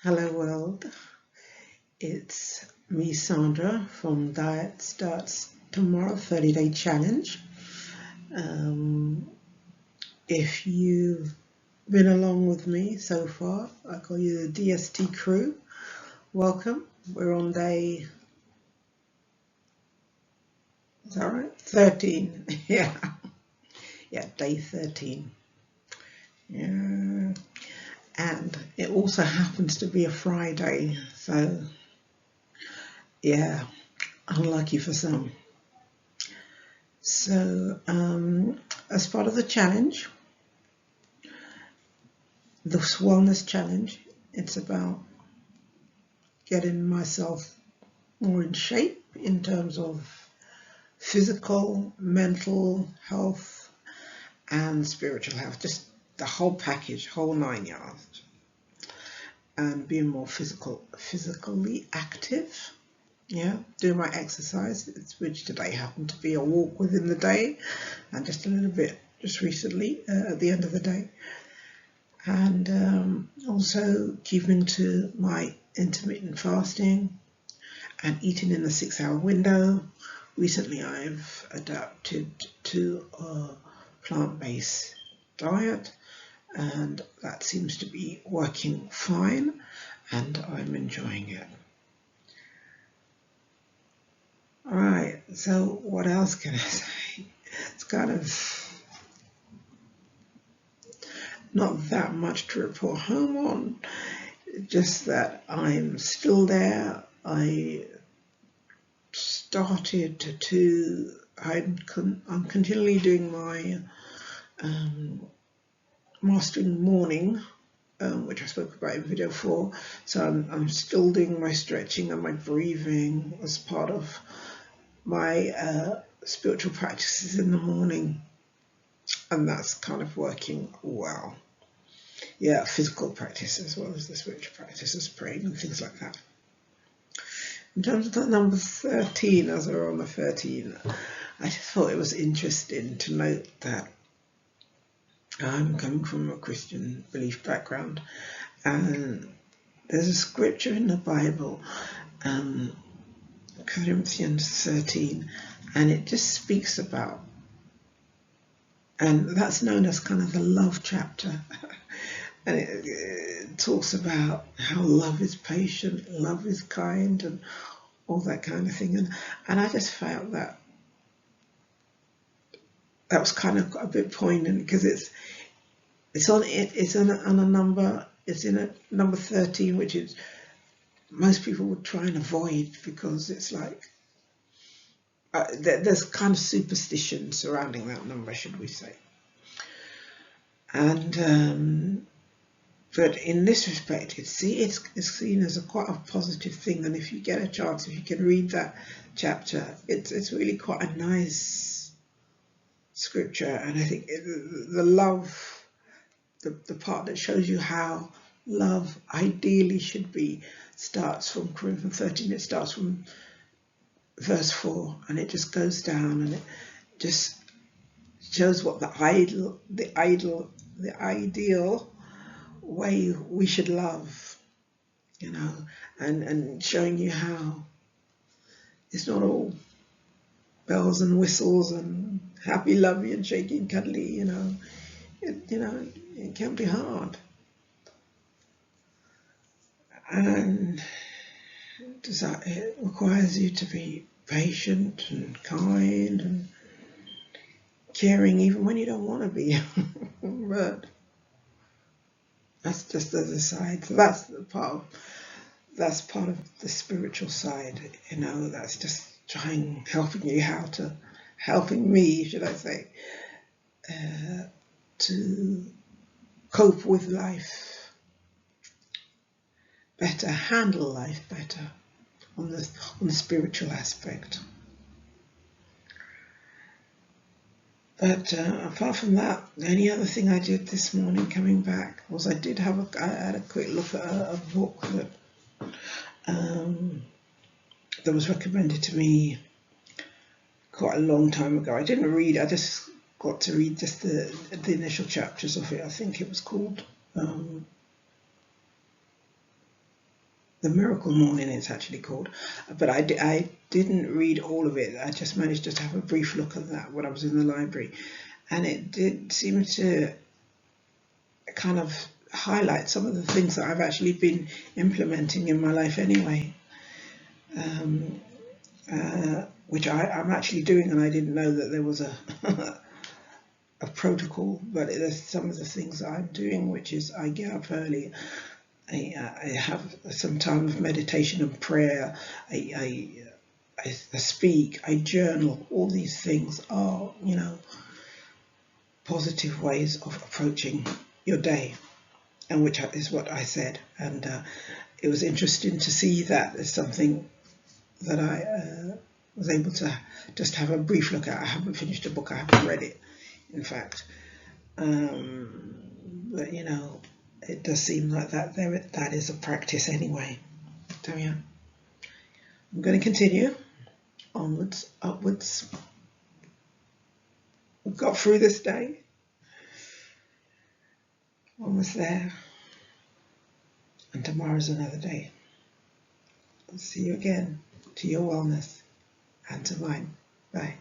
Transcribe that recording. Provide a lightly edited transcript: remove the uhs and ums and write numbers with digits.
Hello world, it's me Sandra from Diet Starts Tomorrow 30-day challenge. Um, if you've been along with me so far, I call you the DST crew. Welcome. We're on day, is that right? 13. Yeah, day 13. Yeah. And it also happens to be a Friday, so yeah, unlucky for some. So, as part of the challenge, this wellness challenge, it's about getting myself more in shape in terms of physical, mental health, and spiritual health, just the whole package, whole 9 yards, and being more physically active. Yeah, do my exercise, which today happened to be a walk within the day, and just a little bit just recently at the end of the day. And also keeping to my intermittent fasting and eating in the 6-hour window. Recently I've adapted to a plant-based diet, and that seems to be working fine, and I'm enjoying it. Alright, so what else can I say? It's kind of not that much to report home on, just that I'm still there. I'm continually doing my mastering morning, which I spoke about in video 4. So I'm still doing my stretching and my breathing as part of my spiritual practices in the morning, and that's kind of working well. Yeah, physical practice as well as the spiritual practices, praying and things like that. In terms of the number 13, as we're on the 13, I just thought it was interesting to note that I'm coming from a Christian belief background, and there's a scripture in the Bible, Corinthians 13, and it just speaks about, and that's known as kind of the love chapter. And it talks about how love is patient, love is kind, and all that kind of thing. And I just felt that was kind of a bit poignant, because it's in a number 13, which is most people would try and avoid, because it's like there's kind of superstition surrounding that number, should we say. And but in this respect, it's seen as quite a positive thing. And if you get a chance, if you can read that chapter, it's really quite a nice scripture. And I think the love, the part that shows you how love ideally should be, starts from Corinthians 13. It starts from verse 4, and it just goes down, and it just shows what the ideal way we should love, and showing you how it's not all bells and whistles and happy, lovey and shaky and cuddly. It can be hard, and it requires you to be patient and kind and caring, even when you don't want to be. But that's just as a side. So that's part of the spiritual side, that's just helping me, should I say, to cope with life better, handle life better on the spiritual aspect. But apart from that, the only other thing I did this morning coming back was I had a quick look at a book that was recommended to me quite a long time ago. I didn't read it, I just got to read just the initial chapters of it. I think it was called The Miracle Morning it's actually called, but I didn't read all of it. I just managed to have a brief look at that when I was in the library, and it did seem to kind of highlight some of the things that I've actually been implementing in my life anyway, which I'm actually doing, and I didn't know that there was a a protocol, but there's some of the things that I'm doing, which is I get up early, I have some time of meditation and prayer, I speak, I journal. All these things are, you know, positive ways of approaching your day, and which is what I said. And it was interesting to see that there's something that I was able to just have a brief look at. I haven't finished the book, I haven't read it, in fact. But you know, it does seem like that is a practice anyway. So yeah, I'm going to continue onwards, upwards. We've got through this day. Almost there. And tomorrow's another day. I'll see you again, to your wellness and to mine. Bye.